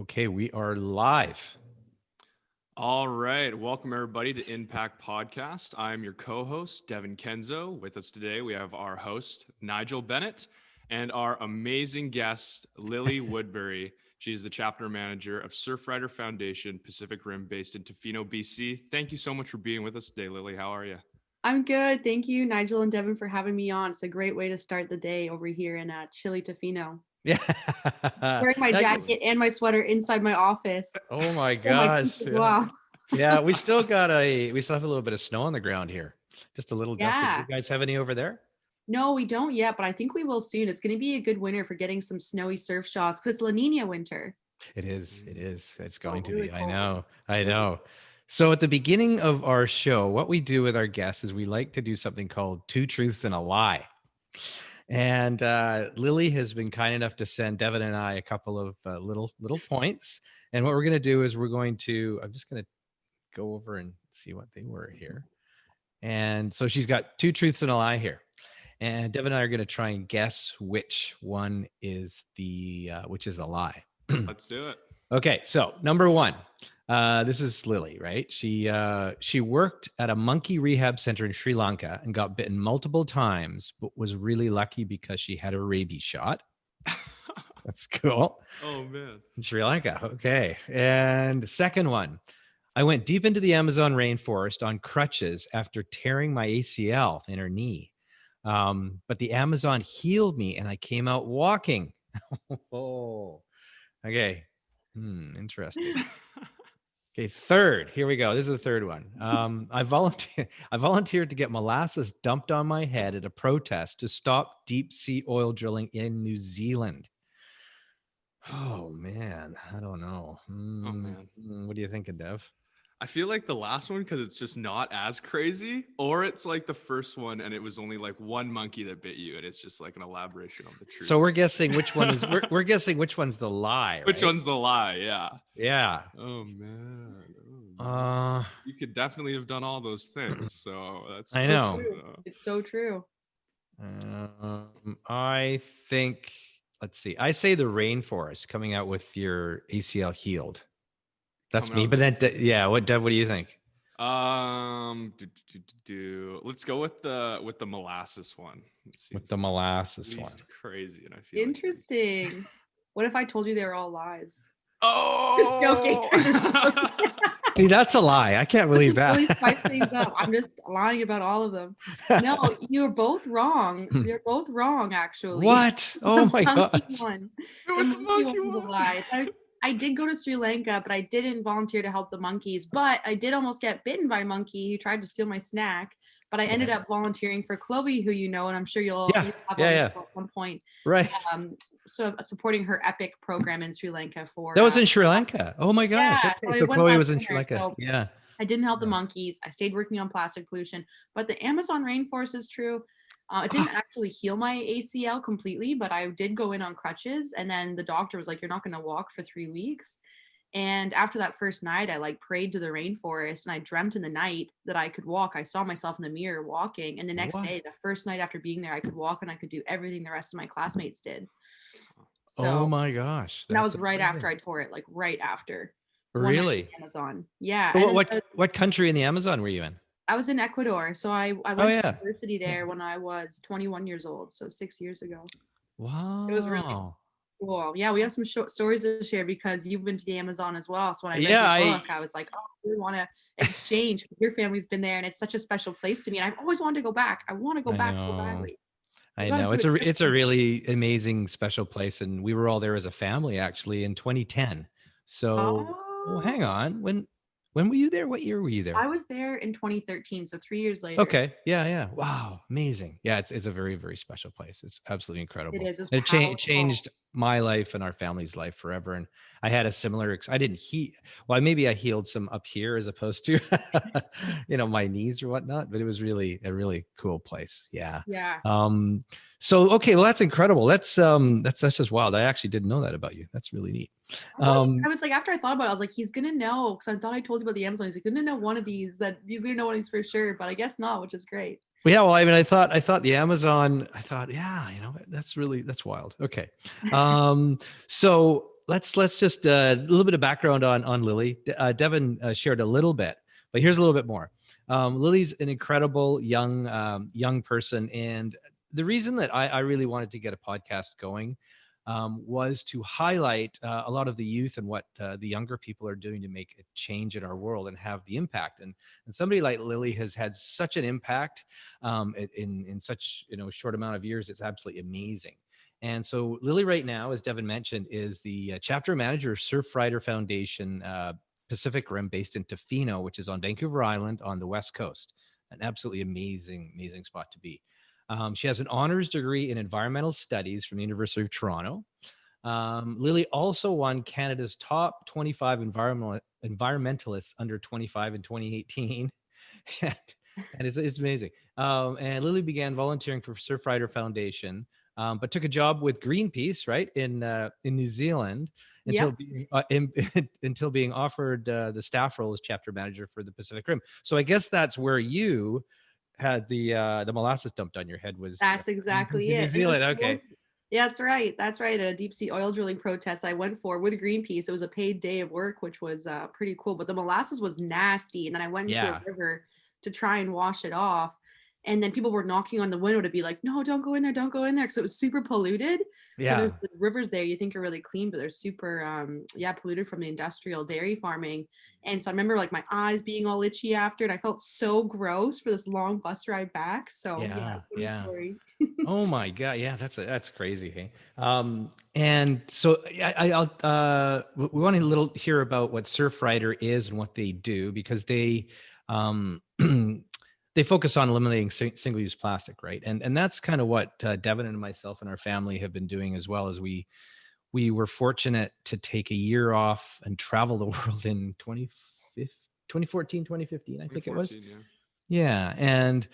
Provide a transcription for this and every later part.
Okay, we are live. All right. Welcome, everybody, to Impact Podcast. I'm your co host, Devon Kenzo. With us today, we have our host, Nigel Bennett, and our amazing guest, Lilly Woodbury. She's the chapter manager of Surfrider Foundation, Pacific Rim, based in Tofino, BC. Thank you so much for being with us today, Lilly. How are you? I'm good. Thank you, Nigel and Devon, for having me on. It's a great way to start the day over here in chilly Tofino. Yeah. Wearing my jacket and my sweater inside my office. Oh my And my feet gosh. as well. Yeah, we still have a little bit of snow on the ground here. Just a little dusty. Do you Yeah. guys have any over there? No, we don't yet, but I think we will soon. It's going to be a good winter for getting some snowy surf shots because it's La Nina winter. It is. It is. It's So going to really be. I cold. know. I know. So at the beginning of our show, what we do with our guests is we like to do something called Two Truths and a Lie. And Lilly has been kind enough to send Devon and I a couple of little points. And what we're going to do is I'm just going to go over and see what they were here. And so she's got two truths and a lie here. And Devon and I are going to try and guess which one is the lie. Let's do it. Okay, so number one, this is Lilly, right? She worked at a monkey rehab center in Sri Lanka and got bitten multiple times, but was really lucky because she had a rabies shot. That's cool. Oh, man. In Sri Lanka, okay. And second one, I went deep into the Amazon rainforest on crutches after tearing my ACL in her knee. But the Amazon healed me and I came out walking. Oh, okay. Interesting. Okay, third. Here we go. This is the third one. I volunteered to get molasses dumped on my head at a protest to stop deep sea oil drilling in New Zealand. Oh man, I don't know. Oh, man. What do you think, Dev? I feel like the last one, because it's just not as crazy, or it's like the first one and it was only like one monkey that bit you and it's just like an elaboration on the truth. So we're guessing which one is we're guessing which one's the lie. Which right? one's the lie? Yeah. Yeah. Oh, man. You could definitely have done all those things. So that's. I know. It's so true. I think. Let's see. I say the rainforest coming out with your ACL healed. That's Coming me. out But then, with- yeah. What Dev? What do you think? Let's go with the molasses one. With the molasses least one. crazy, and I feel Interesting. What if I told you they were all lies? Oh, Just joking. Just joking. See, that's a lie. I can't believe that. Really spice things up. I'm just lying about all of them. No, you're both wrong. You're both wrong, actually. What? Oh The my monkey gosh. one. It was the monkey was a one. lie. I did go to Sri Lanka, but I didn't volunteer to help the monkeys. But I did almost get bitten by a monkey who tried to steal my snack. But I ended up volunteering for Chloe, who you know, and I'm sure you'll Yeah, have on yeah. the show at some point. Right. So supporting her EPIC program in Sri Lanka for That was in Sri Lanka. Oh my gosh. Yeah, Okay. so I So went Chloe last was in Sri winter, Lanka. so- Yeah. I didn't help the Nice. monkeys. I stayed working on plastic pollution, but the Amazon rainforest is true. It didn't actually heal my ACL completely, but I did go in on crutches. And then the doctor was like, you're not going to walk for 3 weeks. And after that first night, I like prayed to the rainforest and I dreamt in the night that I could walk. I saw myself in the mirror walking. And the next What? day, the first night after being there, I could walk and I could do everything the rest of my classmates did. So Oh my gosh. that was that's right amazing. after I tore it, like right after. one night Really? in Amazon. Yeah. So and then what country in the Amazon were you in? I was in Ecuador. So I went yeah. to university there when I was 21 years old. So 6 years ago. Wow. was really Cool. Yeah, we have some short stories to share because you've been to the Amazon as well. So when I read Yeah, your book, I was like, oh, we want to exchange. Your family's been there and it's such a special place to me. And I've always wanted to go back. I want to go I back so know. badly. I gotta know. do It's it a really amazing, special place. And we were all there as a family actually in 2010. So Oh. hang on. When were you there? What year were you there? I was there in 2013, so 3 years later. Okay. Yeah. Wow. Amazing. Yeah. It's a very, very special place. It's absolutely incredible. It is. It's It powerful. changed my life and our family's life forever. And I had a similar, I didn't well, maybe I healed some up here as opposed to, my knees or whatnot, but it was really a really cool place. Yeah. Yeah. So, okay. Well, that's incredible. That's just wild. I actually didn't know that about you. That's really neat. I was like, after I thought about it, I was like, he's gonna know because I thought I told you about the Amazon. He's like, gonna know one of these. That he's gonna know one of these for sure. But I guess not, which is great. Well, yeah. Well, I mean, I thought the Amazon. I thought, yeah, that's wild. Okay. So let's just a little bit of background on Lilly. Devon shared a little bit, but here's a little bit more. Lily's an incredible young person, and the reason that I really wanted to get a podcast going was to highlight a lot of the youth and what the younger people are doing to make a change in our world and have the impact. And somebody like Lilly has had such an impact in such short amount of years. It's absolutely amazing. And so Lilly right now, as Devon mentioned, is the chapter manager of Surfrider Foundation Pacific Rim, based in Tofino, which is on Vancouver Island on the West Coast. An absolutely amazing spot to be. She has an honors degree in environmental studies from the University of Toronto. Lilly also won Canada's top 25 environmentalists under 25 in 2018. and it's amazing. And Lilly began volunteering for Surfrider Foundation, but took a job with Greenpeace, right, in New Zealand until until being offered the staff role as chapter manager for the Pacific Rim. So I guess that's where you had the molasses dumped on your head. Was That's exactly in New it. Zealand? Okay. Yeah, that's right. That's right. A deep sea oil drilling protest I went for with Greenpeace. It was a paid day of work, which was pretty cool. But the molasses was nasty. And then I went into a river to try and wash it off. And then people were knocking on the window to be like, no, don't go in there. Don't go in there. Because it was super polluted. Because there's the rivers there you think are really clean, but they're super, polluted from the industrial dairy farming. And so I remember like my eyes being all itchy after, and I felt so gross for this long bus ride back. So story. Oh my God. Yeah, that's crazy. Hey. And so we want to hear about what Surfrider is and what they do, because they they focus on eliminating single-use plastic, right? And that's kind of what Devon and myself and our family have been doing, as well. As we were fortunate to take a year off and travel the world in 2014, 2015, I think it was. Yeah. And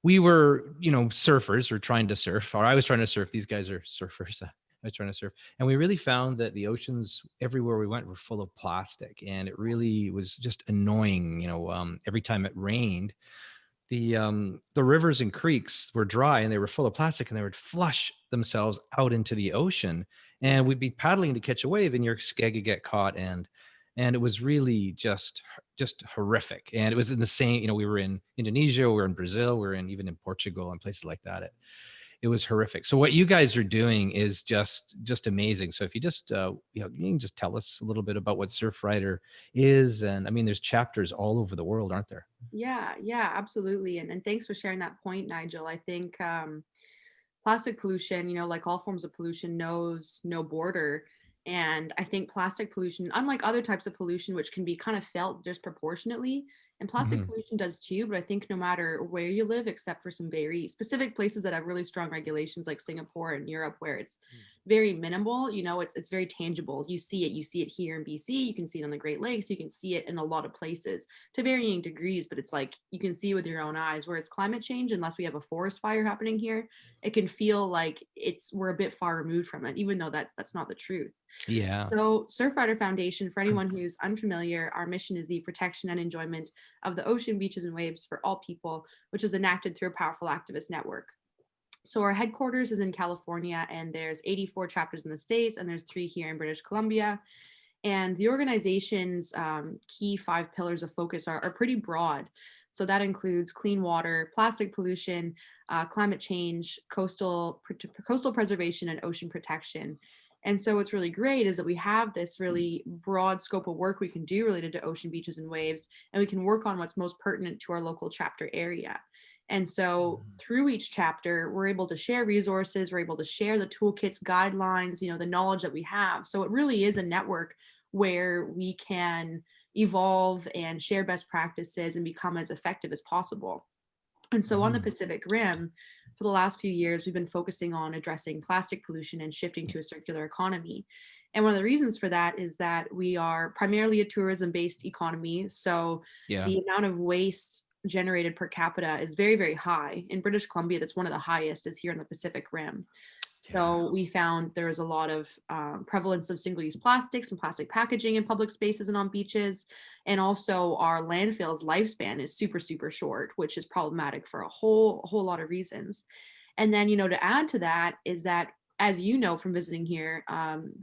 we were, surfers, or trying to surf, or I was trying to surf. These guys are surfers. I was trying to surf. And we really found that the oceans everywhere we went were full of plastic. And it really was just annoying. Every time it rained, the rivers and creeks were dry and they were full of plastic, and they would flush themselves out into the ocean. And we'd be paddling to catch a wave, and your skeg would get caught. And it was really just horrific. And it was in the same, we were in Indonesia, we were in Brazil, we were even in Portugal and places like that. It was horrific. So what you guys are doing is just amazing. So if you just, you can just tell us a little bit about what Surfrider is. And I mean, there's chapters all over the world, aren't there? Yeah, absolutely. And thanks for sharing that point, Nigel. I think plastic pollution, like all forms of pollution, knows no border. And I think plastic pollution, unlike other types of pollution, which can be kind of felt disproportionately, and plastic pollution does too, but I think no matter where you live, except for some very specific places that have really strong regulations like Singapore and Europe, where it's very minimal, it's very tangible. You see it here in BC, you can see it on the Great Lakes, you can see it in a lot of places to varying degrees, but it's like you can see with your own eyes. Where it's climate change, unless we have a forest fire happening here, it can feel like we're a bit far removed from it, even though that's not the truth. Yeah. So Surfrider Foundation, for anyone who's unfamiliar, our mission is the protection and enjoyment of the ocean, beaches, and waves for all people, which is enacted through a powerful activist network. So our headquarters is in California, and there's 84 chapters in the States, and there's 3 here in British Columbia. And the organization's key 5 pillars of focus are pretty broad. So that includes clean water, plastic pollution, climate change, coastal preservation, and ocean protection. And so what's really great is that we have this really broad scope of work we can do related to ocean, beaches, and waves, and we can work on what's most pertinent to our local chapter area. And so through each chapter, we're able to share resources, we're able to share the toolkits, guidelines, the knowledge that we have. So it really is a network where we can evolve and share best practices and become as effective as possible. And so on the Pacific Rim, for the last few years, we've been focusing on addressing plastic pollution and shifting to a circular economy. And one of the reasons for that is that we are primarily a tourism-based economy. So the amount of waste generated per capita is very, very high. In British Columbia, that's one of the highest is here in the Pacific Rim. So we found there was a lot of prevalence of single-use plastics and plastic packaging in public spaces and on beaches. And also our landfill's lifespan is super, super short, which is problematic for a whole lot of reasons. And then, to add to that is that as you know from visiting here,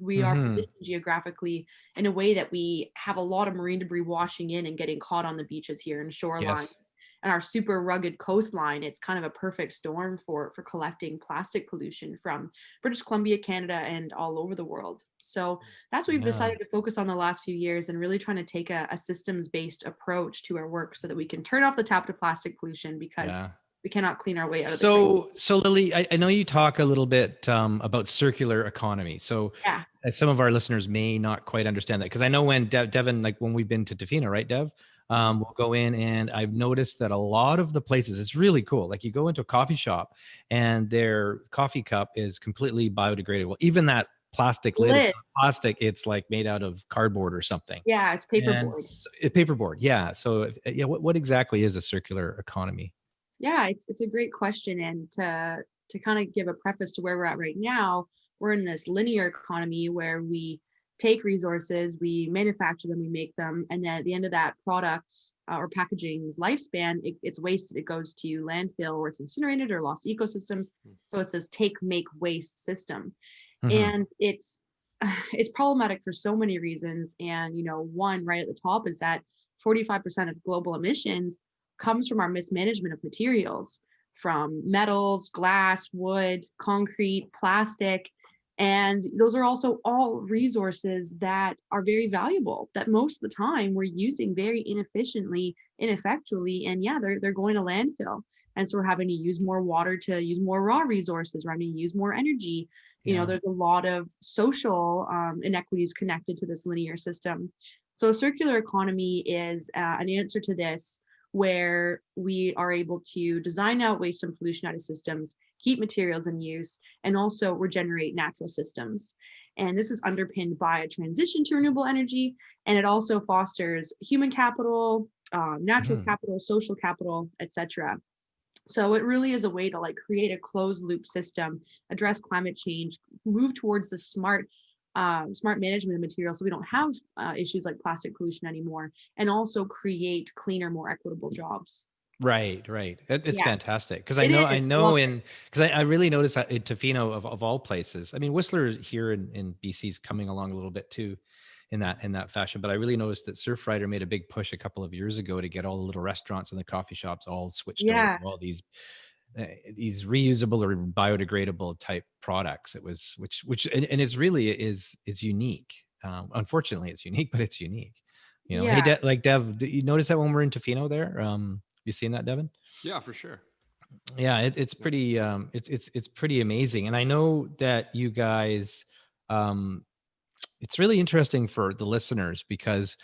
we are Hmm. positioned geographically in a way that we have a lot of marine debris washing in and getting caught on the beaches here and shoreline. Yes. And our super rugged coastline, it's kind of a perfect storm for collecting plastic pollution from British Columbia, Canada, and all over the world. So that's what we've Yeah. decided to focus on the last few years and really trying to take a systems-based approach to our work so that we can turn off the tap to plastic pollution because Yeah. we cannot clean our way out of the crisis. So Lily, I know you talk a little bit about circular economy. So Yeah. some of our listeners may not quite understand that because I know when Devin, like when we've been to Tofino, right, Dev? We'll go in and I've noticed that a lot of the places, it's really cool. Like you go into a coffee shop and their coffee cup is completely biodegradable. Even that plastic lid, it's Lit. not plastic, it's like made out of cardboard or something. Yeah, it's And paperboard. it's paperboard. Yeah. So yeah, what exactly is a circular economy? Yeah, it's a great question. And to kind of give a preface to where we're at right now, we're in this linear economy where we take resources, we manufacture them, we make them, and then at the end of that product or packaging's lifespan, it's wasted. It goes to landfill or it's incinerated or lost ecosystems. So it's this take, make, waste system, Hmm. and it's problematic for so many reasons. And one right at the top is that 45% of global emissions comes from our mismanagement of materials, from metals, glass, wood, concrete, plastic. And those are also all resources that are very valuable that most of the time we're using very inefficiently, ineffectually. And yeah, they're going to landfill. And so we're having to use more water to use more raw resources. We're having to use more energy. Yeah. There's a lot of social inequities connected to this linear system. So circular economy is an answer to this, where we are able to design out waste and pollution out of systems, keep materials in use, and also regenerate natural systems. And this is underpinned by a transition to renewable energy, and it also fosters human capital, natural Mhm. capital, social capital, etc. So it really is a way to like create a closed loop system, address climate change, move towards the smart management of materials so we don't have issues like plastic pollution anymore, and also create cleaner, more equitable jobs. Right, right. It's Yeah, fantastic because it is. I I love know it. in because I really noticed that in Tofino of all places. I mean, Whistler here in BC is coming along a little bit too in that fashion. But I really noticed that Surfrider made a big push a couple of years ago to get all the little restaurants and the coffee shops all switched over Yeah, to all these reusable or biodegradable type products. It was which and it's really is unique. Unfortunately, it's unique, but it's unique. Hey, yeah, like Dev, do you notice that when we're in Tofino there? You seen that, Devin? Yeah, for sure. Yeah, it's Yeah. pretty it's pretty amazing. And I know that you guys it's really interesting for the listeners because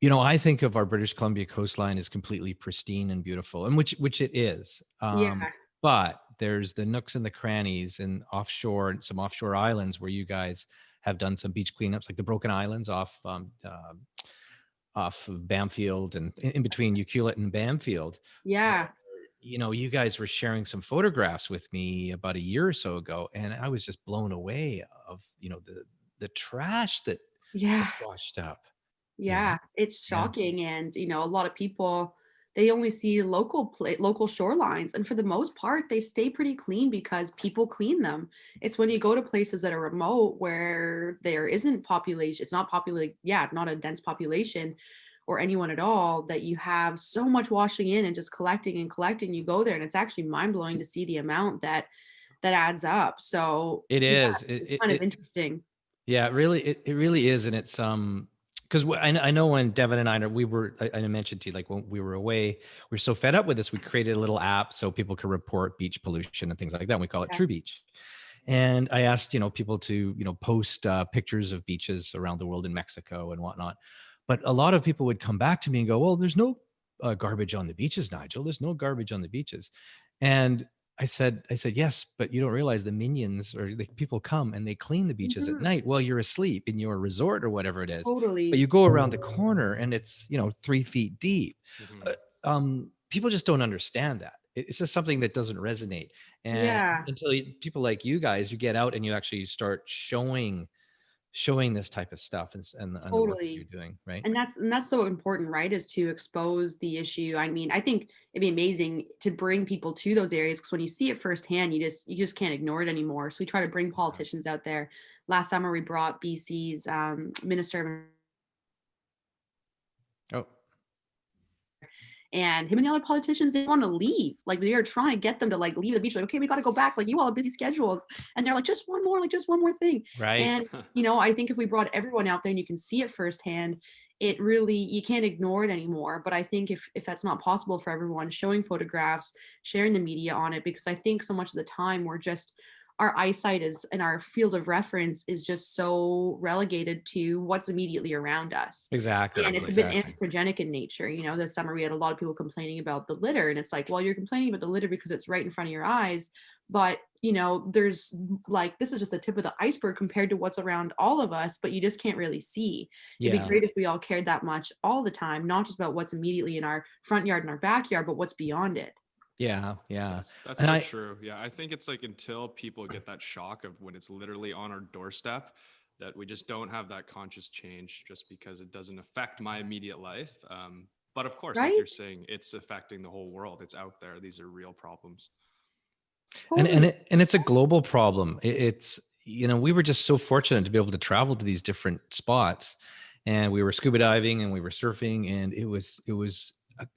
I think of our British Columbia coastline as completely pristine and beautiful, and which it is. yeah, But there's the nooks and the crannies and some offshore islands where you guys have done some beach cleanups, like the Broken Islands off of Bamfield and in between Ucluelet and Bamfield, where yeah, you guys were sharing some photographs with me about a year or so ago, and I was just blown away of the trash yeah. that's washed up. You know, Yeah, it's yeah, shocking. And a lot of people, they only see local shorelines, and for the most part they stay pretty clean because people clean them. It's when you go to places that are remote where there isn't population, it's not populated, yeah, not a dense population or anyone at all, that you have so much washing in and just collecting and collecting. You go there and it's actually mind-blowing to see the amount that adds up. So it yeah, is. it's kind of interesting. Yeah, it really is, and it's because I know when Devin and I mentioned to you like when we were away, we were so fed up with this, we created a little app so people could report beach pollution and things like that. And we call it Yeah. True Beach, and I asked people to post pictures of beaches around the world in Mexico and whatnot, but a lot of people would come back to me and go, "Well, there's no garbage on the beaches, Nigel. There's no garbage on the beaches," and I said, yes, but you don't realize the minions or the people come and they clean the beaches at Mhm. night while you're asleep in your resort or whatever it is. But Totally. you go around the corner and it's 3 feet deep. Mhm. People just don't understand that. It's just something that doesn't resonate. And Yeah. until people like you guys, you get out and you actually start showing showing this type of stuff and the work that you're Totally. doing, right? And that's so important, right? Is to expose the issue. I mean, I think it'd be amazing to bring people to those areas, because when you see it firsthand, you just can't ignore it anymore. So we try to bring politicians out there. Last summer, we brought BC's Minister of, Oh, and him and the other politicians, they want to leave. Like, we are trying to get them to like leave the beach. Like, okay, we got to go back. Like, you all have busy schedules. And they're like, just one more, like just one more thing. right. And, I think if we brought everyone out there and you can see it firsthand, it really, you can't ignore it anymore. But I think if that's not possible for everyone, showing photographs, sharing the media on it, because I think so much of the time we're just, our eyesight is, and our field of reference is just so relegated to what's immediately around us. Exactly. And it's a bit Exactly. anthropogenic in nature. This summer we had a lot of people complaining about the litter, and it's like, well, you're complaining about the litter because it's right in front of your eyes, but there's like, this is just the tip of the iceberg compared to what's around all of us, but you just can't really see. It'd be Yeah. great if we all cared that much all the time, not just about what's immediately in our front yard and our backyard, but what's beyond it. Yeah. Yeah. That's And so I, true. Yeah, I think it's like until people get that shock of when it's literally on our doorstep, that we just don't have that conscious change, just because it doesn't affect my immediate life. But of course, like you're Right. saying, it's affecting the whole world. It's out there. These are real problems. Totally. and it's a global problem. It's we were just so fortunate to be able to travel to these different spots, and we were scuba diving and we were surfing, and it was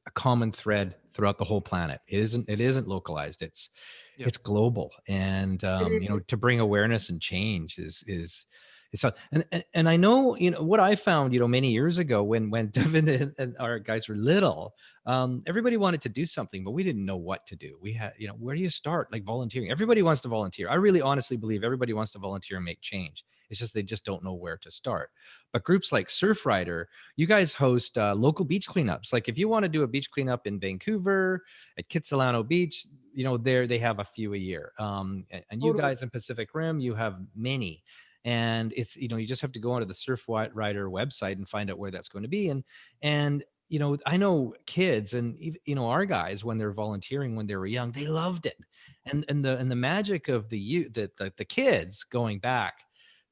a common thread throughout the whole planet. It isn't localized. Yeah. It's global, and It is. to bring awareness and change is and I know what I found many years ago when Devin and our guys were little. Everybody wanted to do something, but we didn't know what to do. We had, where do you start? Like volunteering. Everybody wants to volunteer. I really honestly believe everybody wants to volunteer and make change. It's just they just don't know where to start. But groups like Surfrider, you guys host local beach cleanups. Like if you want to do a beach cleanup in Vancouver, at Kitsilano Beach, there they have a few a year. And you Totally. guys in Pacific Rim, you have many. And it's you just have to go onto the Surfrider website and find out where that's going to be. And I know kids and our guys, when they're volunteering when they were young, they loved it. And the magic of the kids going back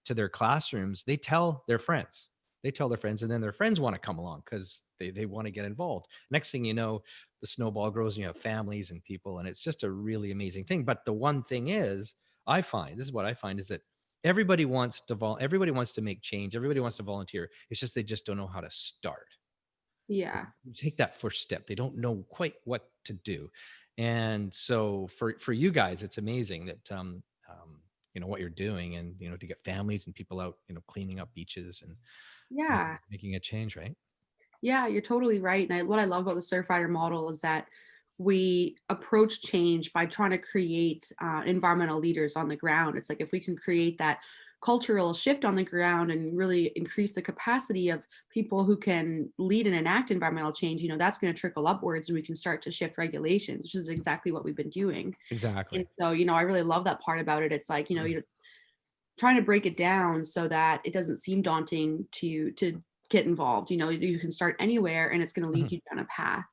to their classrooms, they tell their friends. And then their friends want to come along because they want to get involved. Next thing you know, the snowball grows and you have families and people, and it's just a really amazing thing. But the one thing is, this is what I find, is that everybody wants to make change. Everybody wants to volunteer. It's just they just don't know how to start. Yeah. Take that first step. They don't know quite what to do. And so for you guys, it's amazing that what you're doing, and to get families and people out cleaning up beaches and Yeah. making a change, right? Yeah, you're totally right. And what I love about the Surfrider model is that we approach change by trying to create environmental leaders on the ground. It's like, if we can create that cultural shift on the ground and really increase the capacity of people who can lead and enact environmental change, that's going to trickle upwards, and we can start to shift regulations, which is exactly what we've been doing. And Exactly. so, I really love that part about it. It's like, you're trying to break it down so that it doesn't seem daunting to get involved. You can start anywhere, and it's going to lead Mhm. you down a path.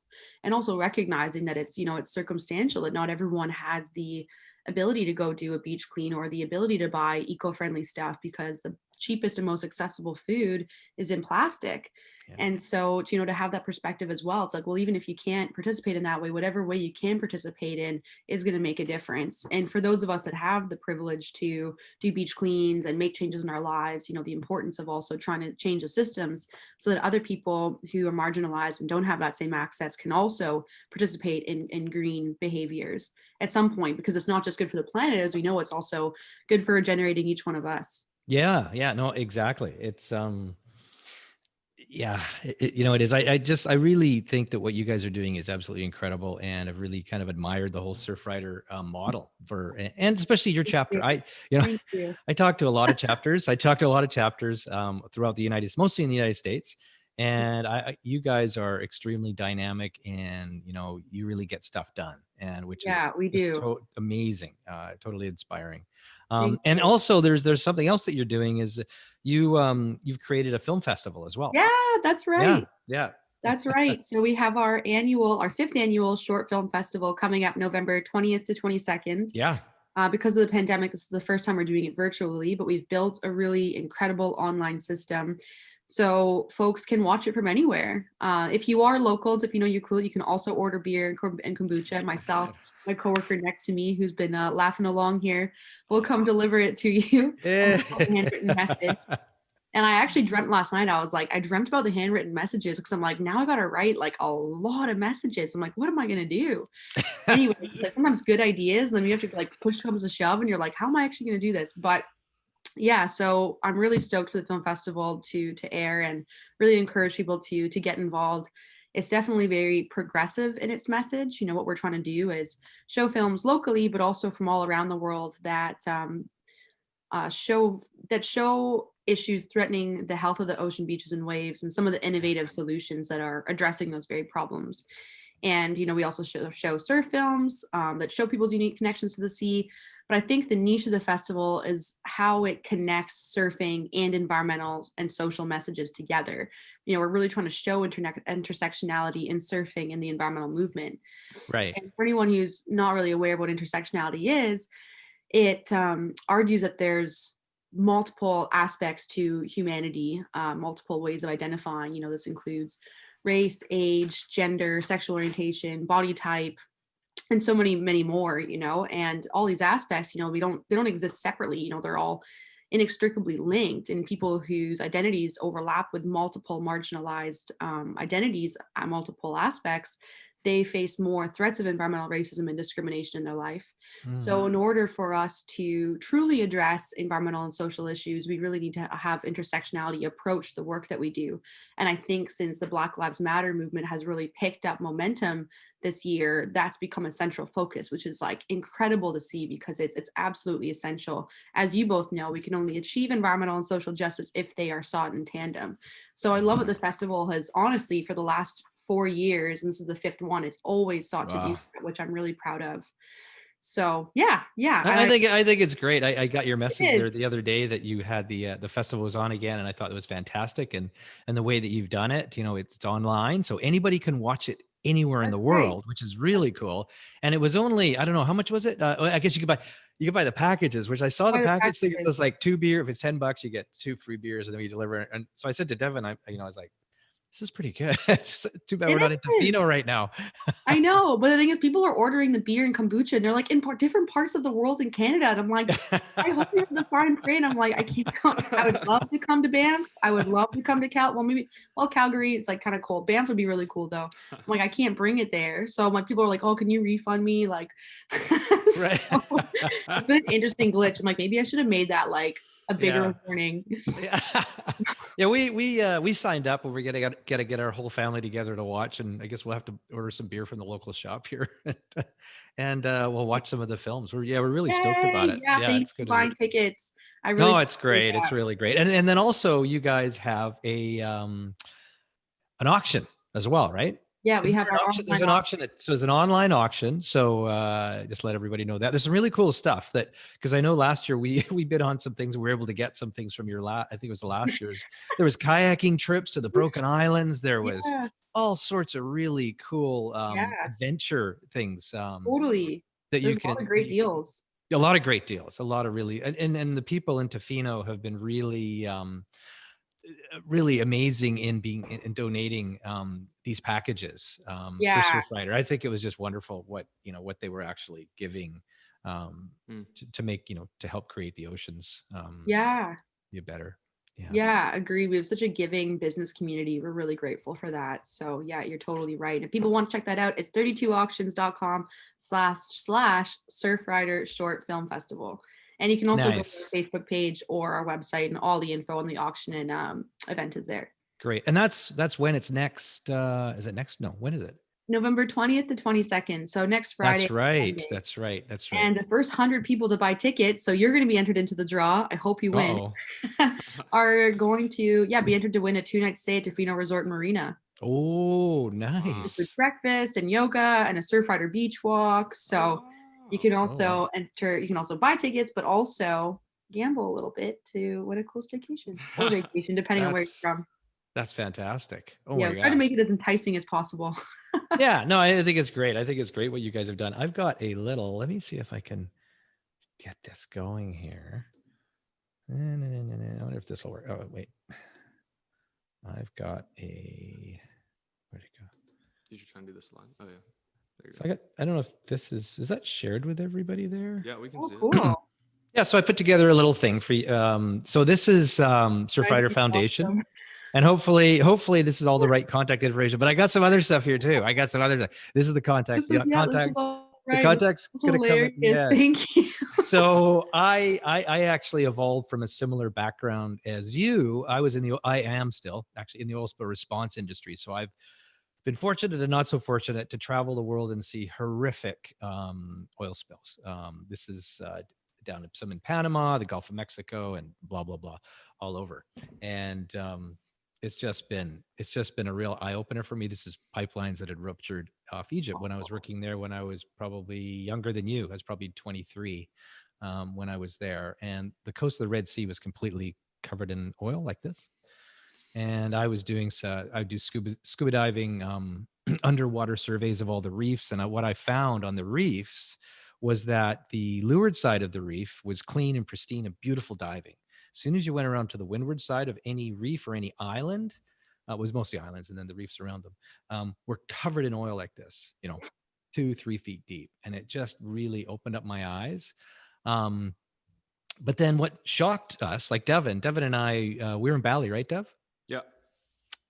And also recognizing that it's circumstantial, that not everyone has the ability to go do a beach clean or the ability to buy eco-friendly stuff, because the cheapest and most accessible food is in plastic. Yeah. And so to have that perspective as well, it's like, well, even if you can't participate in that way, whatever way you can participate in is going to make a difference. And for those of us that have the privilege to do beach cleans and make changes in our lives, the importance of also trying to change the systems so that other people who are marginalized and don't have that same access can also participate in green behaviors at some point, because it's not just good for the planet, as we know, it's also good for generating each one of us. Yeah, no, exactly. It's yeah, it is. I really think that what you guys are doing is absolutely incredible, and I've really kind of admired the whole Surfrider model and especially your chapter. Thank you. I talked to a lot of chapters. I talked to a lot of chapters throughout the mostly in the United States, and you guys are extremely dynamic, and you really get stuff done, and which Yeah, is we just do. amazing, totally inspiring. Thank And you. also, there's something else that you're doing, is you've created a film festival as well. Yeah, that's Yeah, right. yeah, That's right. So we have our fifth annual short film festival coming up November 20th to 22nd. yeah. Because of the pandemic, this is the first time we're doing it virtually, but we've built a really incredible online system. So folks can watch it from anywhere. If you are local to Tofino, you can also order beer and kombucha. Myself, my coworker next to me, who's been laughing along here, will come deliver it to you. And we'll have a handwritten message. And I actually dreamt last night. I dreamt about the handwritten messages because I'm like, now I got to write like a lot of messages. I'm like, what am I going to do? Anyway, so sometimes good ideas, then you have to like push comes to shove and you're like, how am I actually going to do this? But yeah, so I'm really stoked for the film festival to air and really encourage people to get involved. It's definitely very progressive in its message. You know, what we're trying to do is show films locally, but also from all around the world that show issues threatening the health of the ocean, beaches, and waves, and some of the innovative solutions that are addressing those very problems. And, you know, we also show surf films that show people's unique connections to the sea. But I think the niche of the festival is how it connects surfing and environmental and social messages together. You know, we're really trying to show intersectionality in surfing and the environmental movement. Right. And for anyone who's not really aware of what intersectionality is, it argues that there's multiple aspects to humanity, multiple ways of identifying. You know, this includes race, age, gender, sexual orientation, body type, and so many more, you know, and all these aspects, you know, they don't exist separately, you know, they're all inextricably linked, and people whose identities overlap with multiple marginalized identities at multiple aspects, they face more threats of environmental racism and discrimination in their life. So in order for us to truly address environmental and social issues, we really need to have intersectionality approach the work that we do. And I think since the Black Lives Matter movement has really picked up momentum this year, that's become a central focus, which is like incredible to see because it's absolutely essential. As you both know, we can only achieve environmental and social justice if they are sought in tandem. So I love that the festival has honestly for the last 4 years, and this is the 5th one, it's always sought to do that, which I'm really proud of. So yeah. I think it's great. I got your message there the other day that you had the festival was on again, and I thought it was fantastic. And the way that you've done it, you know, it's online, so anybody can watch it anywhere in the world, which is really cool. And it was only, I don't know, how much was it? I guess you could buy the packages, which I saw the package thing. It says like 2 beer. If it's $10, you get 2 free beers, and then we deliver it. And so I said to Devon, I was like, this is pretty good. Too bad we're not in Tofino right now. I know, but the thing is, people are ordering the beer and kombucha, and they're like in different parts of the world in Canada. And I'm like, I hope you have the fine print. I'm like, I can't come. I would love to come to Banff. I would love to come to Calgary. It's like kind of cold. Banff would be really cool though. I'm like, I can't bring it there. So like, people are like, oh, can you refund me? Like, Right. So, it's been an interesting glitch. I'm like, maybe I should have made that like a bigger warning. Yeah, we signed up, and we're gonna get our whole family together to watch, and I guess we'll have to order some beer from the local shop here, and we'll watch some of the films. We're really stoked about it. Yeah, it's good. Buying tickets. It's great. It's really great. And then also you guys have a an auction as well, right? Yeah, we have our auction. There's an auction. So it's an online auction. So just let everybody know that there's some really cool stuff because I know last year we bid on some things. We were able to get some things from I think it was the last year's. There was kayaking trips to the Broken Islands. There was all sorts of really cool adventure things. Totally. That there's a lot of great deals. A lot of great deals. A lot of really, and the people in Tofino have been really really amazing in donating these packages for Surfrider. I think it was just wonderful what they were actually giving to make, to help create the oceans be better. Yeah, agree. We have such a giving business community. We're really grateful for that. So yeah, you're totally right. If people want to check that out, it's 32auctions.com/Surfrider Short Film Festival. And you can also go to our Facebook page or our website, and all the info on the auction and event is there. Great. And that's when it's next. Is it next? No, when is it? November 20th to 22nd. So next Friday. That's right. And the first 100 people to buy tickets, so you're going to be entered into the draw. I hope you win. Are going to be entered to win a 2-night stay at Tofino Resort and Marina. Oh, nice. With breakfast and yoga and a Surfrider beach walk. So you can also enter, you can also buy tickets, but also gamble a little bit to win a cool staycation or vacation, depending on where you're from. That's fantastic. Try to make it as enticing as possible. Yeah, no, I think it's great. I think it's great what you guys have done. I've got a little, let me see if I can get this going here. I wonder if this will work. Oh, wait. I've got a, where'd it go? You should try and do this line. Oh yeah. There you So go. I don't know if this is that shared with everybody there? Yeah, we can Oh, see it. cool. Yeah, so I put together a little thing for you. So this is Surfrider Foundation. Awesome. And hopefully this is all the right contact information. But I got some other stuff here too. I got some other stuff. This is the contact. This Contact. is all The right. contact's This is gonna come. hilarious. Yeah. Thank you. So I actually evolved from a similar background as you. I am still actually in the oil spill response industry. So I've been fortunate and not so fortunate to travel the world and see horrific oil spills. This is down some in Panama, the Gulf of Mexico, and blah blah blah, all over. And it's just been a real eye opener for me. This is pipelines that had ruptured off Egypt when I was working there. When I was probably younger than you, I was probably 23 when I was there, and the coast of the Red Sea was completely covered in oil like this. And I was doing I do scuba diving, underwater surveys of all the reefs. And what I found on the reefs was that the leeward side of the reef was clean and pristine and beautiful diving. As soon as you went around to the windward side of any reef or any island, it was mostly islands, and then the reefs around them were covered in oil like this, 2-3 feet deep. And it just really opened up my eyes. But then what shocked us, like Devon and I, we were in Bali, right, Dev? Yeah.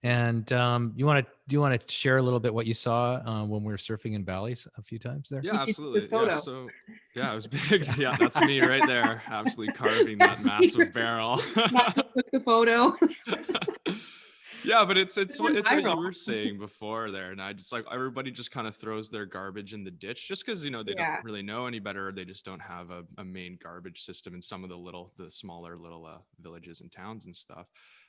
And do you want to share a little bit what you saw when we were surfing in Bali a few times there? Yeah, absolutely. This photo. Yeah, so yeah, it was big. Yeah, that's me right there, absolutely carving that That's me. massive barrel. Nigel took the photo. Yeah, but it's what you viral. were saying before there, and I just like everybody just kind of throws their garbage in the ditch just because they Yeah. don't really know any better. Or they just don't have a main garbage system in some of the smaller little villages and towns and stuff,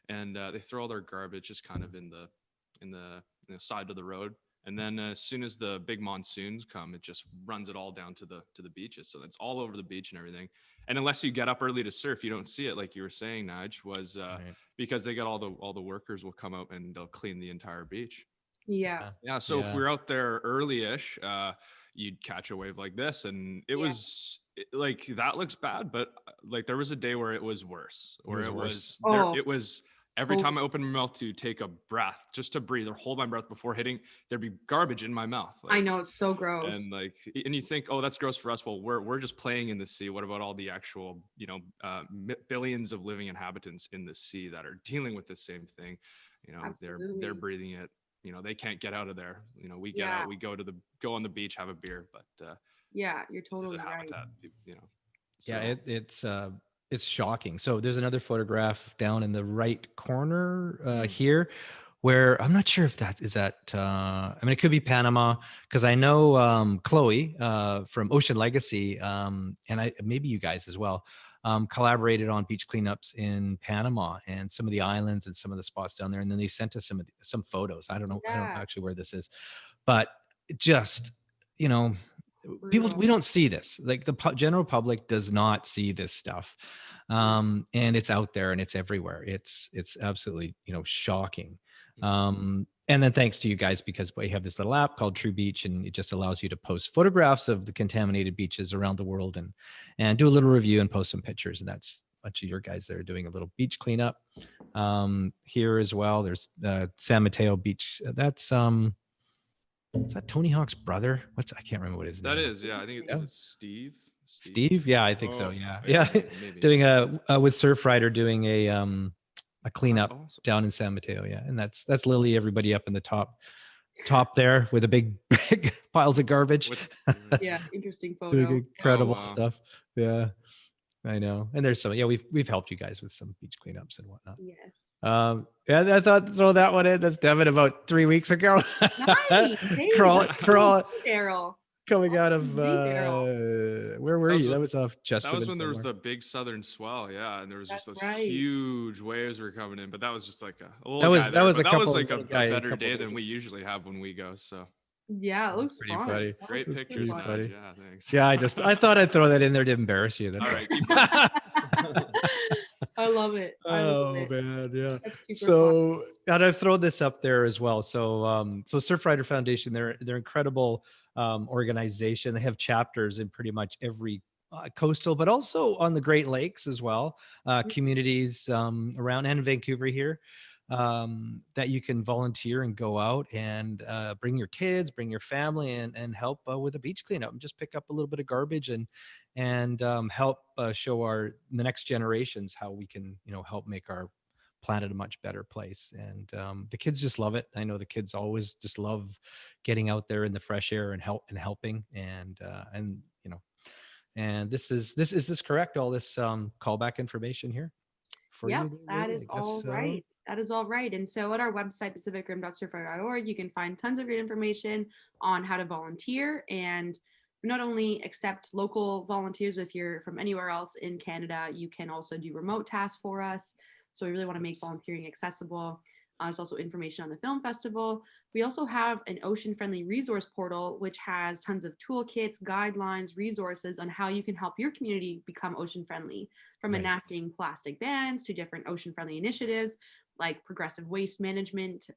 and they throw all their garbage just kind of in the side of the road. And then as soon as the big monsoons come, it just runs it all down to the beaches. So it's all over the beach and everything. And unless you get up early to surf, you don't see it. Like you were saying, Nige, was Right. because they got all the workers will come out and they'll clean the entire beach. Yeah. Yeah. So if Yeah. we're out there early-ish, you'd catch a wave like this, and it Yeah. was like that looks bad, but like there was a day where it was worse, where was it worse. was there. Oh. It was every Oh. time I opened my mouth to take a breath, just to breathe or hold my breath before hitting, there'd be garbage in my mouth. I like, know, it's so gross. and like, and you think, oh, that's gross for us. Well, we're just playing in the sea. What about all the actual, billions of living inhabitants in the sea that are dealing with the same thing? They're Absolutely. breathing it. They can't get out of there. We get Yeah. out, we go on the beach, have a beer, but Yeah, you're this is totally a right. habitat. Yeah, So- it's shocking. So there's another photograph down in the right corner Mm. here, where I'm not sure if that is that. It could be Panama, because I know Chloe from Ocean Legacy, and maybe you guys as well, collaborated on beach cleanups in Panama and some of the islands and some of the spots down there. And then they sent us some photos. I don't know Yeah. actually where this is, but just people, we don't see this. Like the general public does not see this stuff, and it's out there and it's everywhere. It's absolutely shocking. And then thanks to you guys, because we have this little app called True Beach, and it just allows you to post photographs of the contaminated beaches around the world and do a little review and post some pictures. And that's a bunch of your guys there doing a little beach cleanup here as well. There's San Mateo Beach. That's is that Tony Hawk's brother? I can't remember what his name that is, yeah. I think Yeah. is it Steve? Steve? Yeah, I think so. Oh, Yeah. maybe. Doing with Surfrider, doing a cleanup That's awesome. down in San Mateo. Yeah. And that's Lilly, everybody up in the top there with a big piles of garbage. Yeah, interesting photo. Doing incredible wow. stuff. Yeah. I know. And there's some, we've helped you guys with some beach cleanups and whatnot. Yes. Yeah, I thought throw that one in. That's Devin about 3 weeks ago. Nice. Hey, crawl Daryl. coming out of Daryl. where were That was you? the- That was off Chesterton. That was when there was somewhere. the big southern swell, yeah, and there was just That's those right. huge waves were coming in. But that was just like a little That was- guy that there, was but a that was couple- like a little guy a better couple day days than ago. we usually have when we go. So Yeah, it looks pretty fun. funny. That great looks super pictures, pretty fun. funny. Nige. Yeah, thanks. Yeah, I thought I'd throw that in there to embarrass you. That's All right, keep I love it. I love Oh it. man, yeah. That's super fun. So, and I've thrown this up there as well. So, Surfrider Foundation, they're incredible organization. They have chapters in pretty much every coastal, but also on the Great Lakes as well, communities around and Vancouver here, that you can volunteer and go out and bring your kids, bring your family, and help with a beach cleanup, and just pick up a little bit of garbage and help show the next generations how we can, help make our planet a much better place. And the kids just love it. I know the kids always just love getting out there in the fresh air and helping. And and is this correct? All this callback information here for Yep, you, there, that Lily? is I guess all so. right. That is all right. And so at our website, pacificrim.surfrider.org, you can find tons of great information on how to volunteer. And we not only accept local volunteers, if you're from anywhere else in Canada, you can also do remote tasks for us. So we really want to make volunteering accessible. There's also information on the film festival. We also have an ocean-friendly resource portal, which has tons of toolkits, guidelines, resources on how you can help your community become ocean-friendly, from Right. enacting plastic bans to different ocean-friendly initiatives like progressive waste management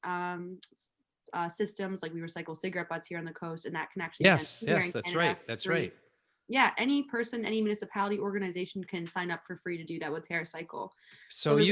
systems. Like we recycle cigarette butts here on the coast, and that can actually be done here Yes, in that's Canada right. That's free. right. Yeah, any person, any municipality, organization can sign up for free to do that with TerraCycle. So So there's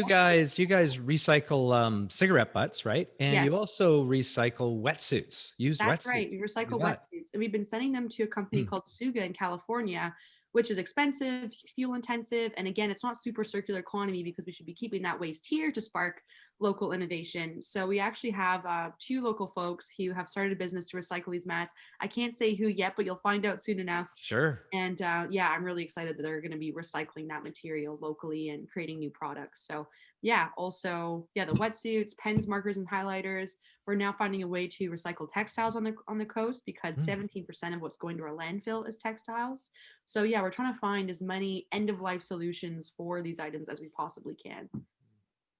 you guys recycle cigarette butts, right? And you yes, also recycle wetsuits, used that's right. wetsuits. We Do recycle that. wetsuits, and we've been sending them to a company called Suga in California, which is expensive, fuel intensive, and again, it's not super circular economy because we should be keeping that waste here to spark local innovation. So we actually have two local folks who have started a business to recycle these mats. I can't say who yet, but you'll find out soon enough. Sure. And yeah, I'm really excited that they're going to be recycling that material locally and creating new products. So yeah, also yeah, the wetsuits, pens, markers, and highlighters. We're now finding a way to recycle textiles on the coast because Mm. 17% of what's going to our landfill is textiles. So yeah, we're trying to find as many end of life solutions for these items as we possibly can.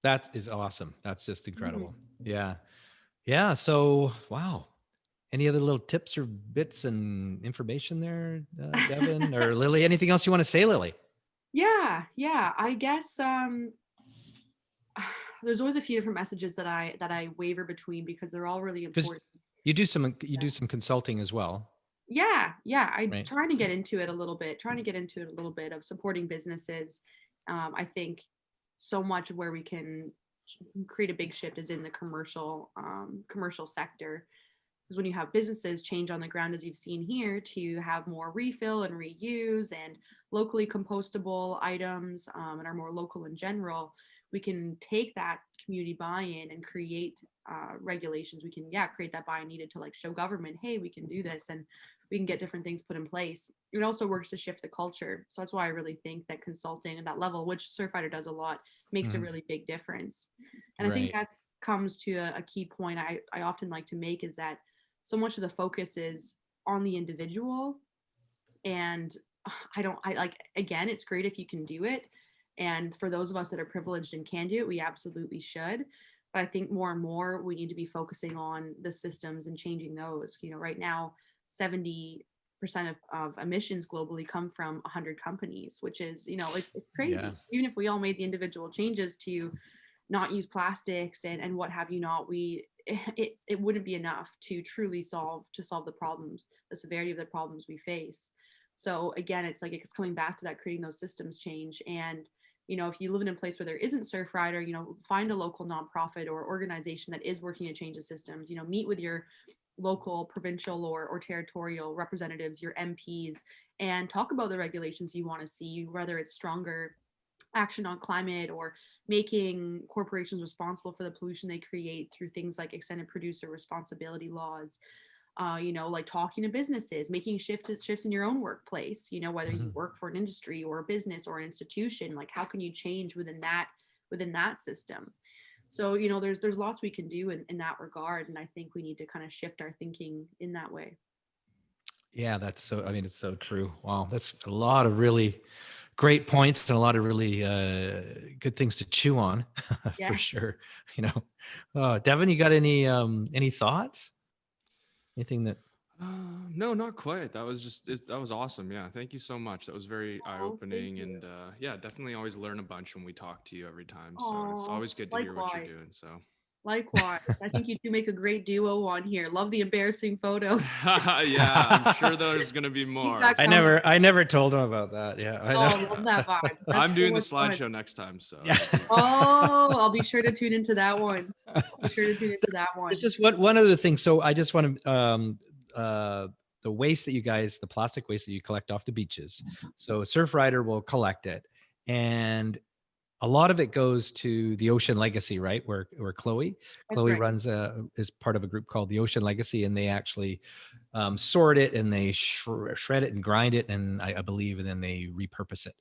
That is awesome. That's just Mhm. incredible. Yeah. Yeah. So, wow. Any other little tips or bits and information there, Devin or Lily? Anything else you want to say, Lily? Yeah, I guess there's always a few different messages that I waver between because they're all really Because important. you do some consulting as well, Yeah, I right? trying to So, get into it a little bit, trying to get into it a little bit of supporting businesses. I think so much of where we can create a big shift is in the commercial sector. Because when you have businesses change on the ground, as you've seen here, to have more refill and reuse and locally compostable items, and are more local in general, we can take that community buy-in and create regulations. We can, yeah, create that buy-in needed to like show government, hey, we can do this, and we can get different things put in place. It also works to shift the culture. So that's why I really think that consulting at that level, which Surfrider does a lot, makes a mhm, really big difference. And I think right. that's comes to a key point I often like to make is that so much of the focus is on the individual. And I like, again, it's great if you can do it, and for those of us that are privileged and can do it, we absolutely should. But I think more and more we need to be focusing on the systems and changing those. Right now 70% of emissions globally come from 100 companies, which is, it's Yeah. crazy. Even if we all made the individual changes to not use plastics and what have you not, it wouldn't be enough to truly solve the problems, the severity of the problems we face. So again, it's like it's coming back to that, creating those systems change. And if you live in a place where there isn't Surfrider, find a local nonprofit or organization that is working to change the systems. Meet with your local, provincial, or territorial representatives, your MPs, and talk about the regulations you want to see, whether it's stronger action on climate or making corporations responsible for the pollution they create through things like extended producer responsibility laws. Like talking to businesses, making shifts in your own workplace, whether you Mhm. work for an industry or a business or an institution, like how can you change within that system. So there's lots we can do in that regard, and I think we need to kind of shift our thinking in that way. Yeah, I mean, it's so true. Wow. That's a lot of really great points and a lot of really good things to chew on for Yes. sure. You know, Devin, you got any thoughts? Anything that No, not quite. That was awesome. Yeah, thank you so much. That was very Oh, thank eye-opening, you. and yeah, definitely always learn a bunch when we talk to you every time. So it's Oh, always good to hear what you're doing. likewise. So Likewise. I think you two make a great duo on here. Love the embarrassing photos. Yeah, I'm sure there's gonna be Keep more. that I coming. never told him about that. Yeah, I Oh, know. I love that vibe. That's I'm so doing the much fun. slideshow next time, so Yeah. Oh, I'll be sure to tune into that one. I'll be sure to tune into that one. It's just one other thing. So I just want to uh the waste that you guys, the plastic waste that you collect off the beaches. So Surfrider will collect it, and a lot of it goes to the Ocean Legacy, right? Where Chloe That's right. runs is part of a group called the Ocean Legacy, and they actually sort it and they shred it and grind it, and I believe, and then they repurpose it,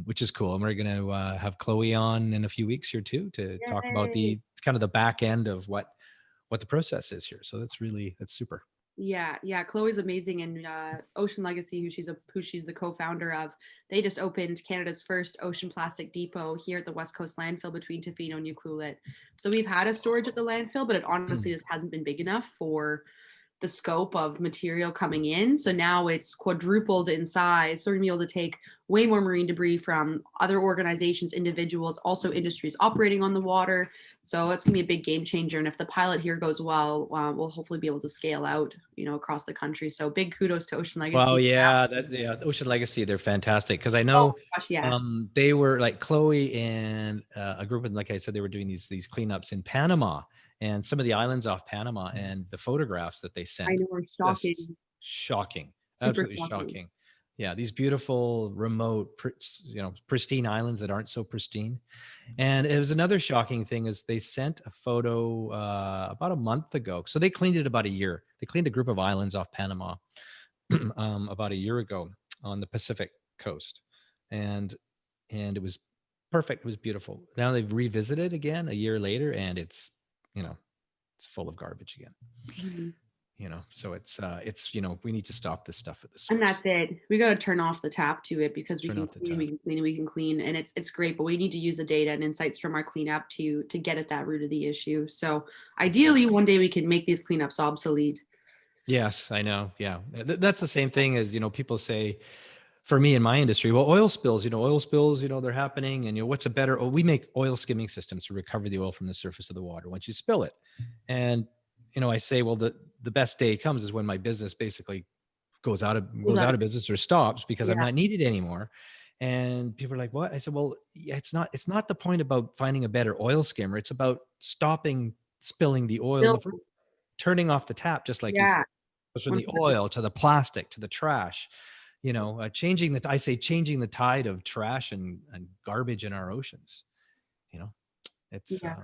which is cool. And we're going to have Chloe on in a few weeks here too to talk about Yay. the kind of the back end of what the process is here. So that's super. Yeah. Chloe's amazing, and Ocean Legacy, who she's the co-founder of, they just opened Canada's first ocean plastic depot here at the West Coast landfill between Tofino and Ucluelet. So we've had a storage at the landfill, but it honestly just hasn't been big enough for the scope of material coming in. So now it's quadrupled in size. So we're gonna be able to take way more marine debris from other organizations, individuals, also industries operating on the water. So it's gonna be a big game changer. And if the pilot here goes well, we'll hopefully be able to scale out, across the country. So big kudos to Ocean Well, Legacy. yeah, Ocean Legacy, they're fantastic because I Oh know my gosh, yeah. they were like Chloe and a group of, like I said, they were doing these cleanups in Panama and some of the islands off Panama, and the photographs that they I sent, know, we're shocking. just shocking, Super absolutely shocking. shocking. Yeah, these beautiful, remote, pristine islands that aren't so pristine. And it was another shocking thing is they sent a photo about a month ago. So they cleaned it about a year. They cleaned a group of islands off Panama about a year ago on the Pacific coast, and it was perfect. It was beautiful. Now they've revisited again a year later, and it's it's full of garbage again. Mhm. So it's we need to stop this stuff at the And source. that's it. We got to turn off the tap to it because we Turn can off the clean, tap. we can clean, we can clean, and it's great. But we need to use the data and insights from our cleanup to get at that root of the issue. So ideally, one day we can make these cleanups obsolete. Yes, I know. Yeah, that's the same thing as people say. For me in my industry, well, oil spills, they're happening, and what's a better? Oh, we make oil skimming systems to recover the oil from the surface of the water once you spill it, and I say, well, the best day comes is when my business basically goes out of business or stops because I'm Yeah. not needed anymore. And people are like, what? I said, well, yeah, it's not the point about finding a better oil skimmer. It's about stopping spilling the oil in the first, turning off the tap, just like you Yeah. said, from the 100%. oil to the plastic to the trash. Changing the tide of trash and garbage in our oceans. You know, it's Yeah.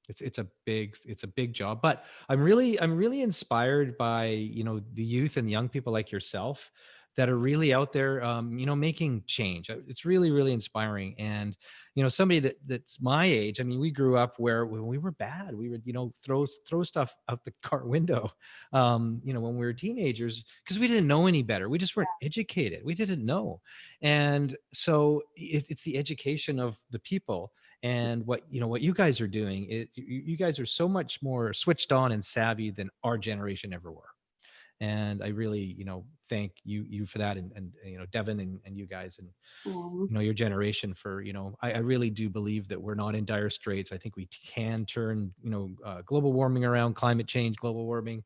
it's a big job, but I'm really inspired by the youth and young people like yourself that are really out there making change. It's really, really inspiring. And somebody that's my age, I mean, we grew up where when we were bad, we would throw stuff out the car window when we were teenagers because we didn't know any better. We just weren't educated. We didn't know. And so it's the education of the people. And what you guys are doing is you guys are so much more switched on and savvy than our generation ever were. And I really thank you for that, and Devon and you guys, and your generation for I really do believe that we're not in dire straits. I think we can turn global warming around, climate change, global warming,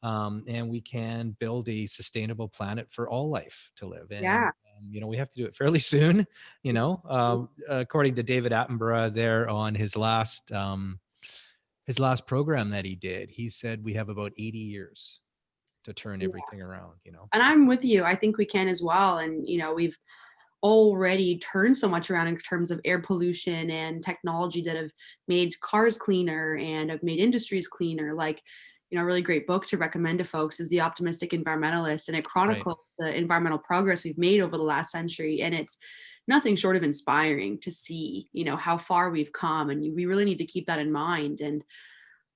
and we can build a sustainable planet for all life to live. And Yeah. we have to do it fairly soon. According to David Attenborough, there on his last program that he did, he said we have about 80 years to turn everything around. And I'm with you. I think we can as well. And we've already turned so much around in terms of air pollution and technology that have made cars cleaner and have made industries cleaner. Like, a really great book to recommend to folks is The Optimistic Environmentalist, and it chronicles the environmental progress we've made over the last century. And it's nothing short of inspiring to see, how far we've come. And we really need to keep that in mind. And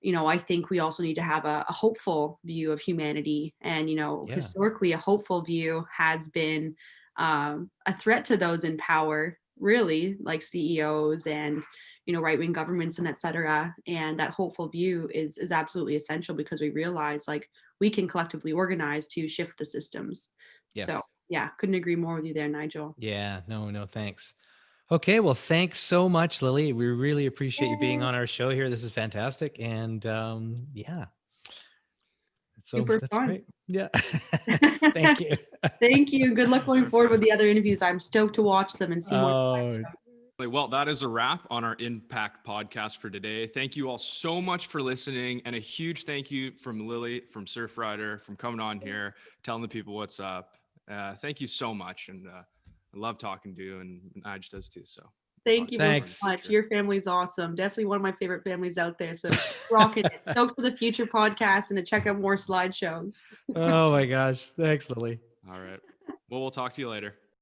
I think we also need to have a hopeful view of humanity. And, historically, a hopeful view has been a threat to those in power, really, like CEOs and, right-wing governments and et cetera. And that hopeful view is absolutely essential because we realize like we can collectively organize to shift the systems. Yes. So yeah, couldn't agree more with you there, Nigel. Yeah, no, thanks. Okay, well, thanks so much, Lily. We really appreciate you being Yay. on our show here. This is fantastic. And yeah, so Super that's fun. great. Yeah. Thank you. Thank you. Good luck going forward with the other interviews. I'm stoked to watch them and see more. Oh, Well, that is a wrap on our Impact podcast for today. Thank you all so much for listening. And a huge thank you from Lily, from Surfrider, from coming on here, telling the people what's up. Thank you so much. And I love talking to you, and Nige does too. So Thank you Thanks. so much. Your family's awesome. Definitely one of my favorite families out there. So rocking it. Stoked for the future podcast and to check out more slideshows. oh my gosh. Thanks, Lily. All right. Well, we'll talk to you later.